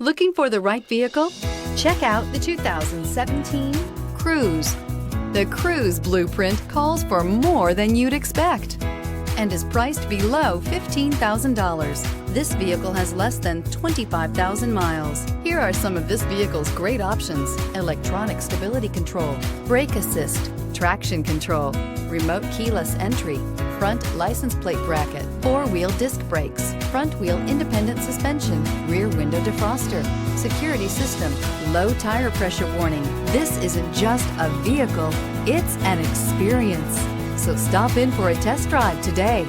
Looking for the right vehicle? Check out the 2017 Cruze. The Cruze blueprint calls for more than you'd expect and is priced below $15,000. This vehicle has less than 25,000 miles. Here are some of this vehicle's great options: electronic stability control, brake assist, traction control, remote keyless entry, front license plate bracket, four-wheel disc brakes, front-wheel independent suspension, rear window defroster, security system, low tire pressure warning. This isn't just a vehicle, it's an experience. So stop in for a test drive today.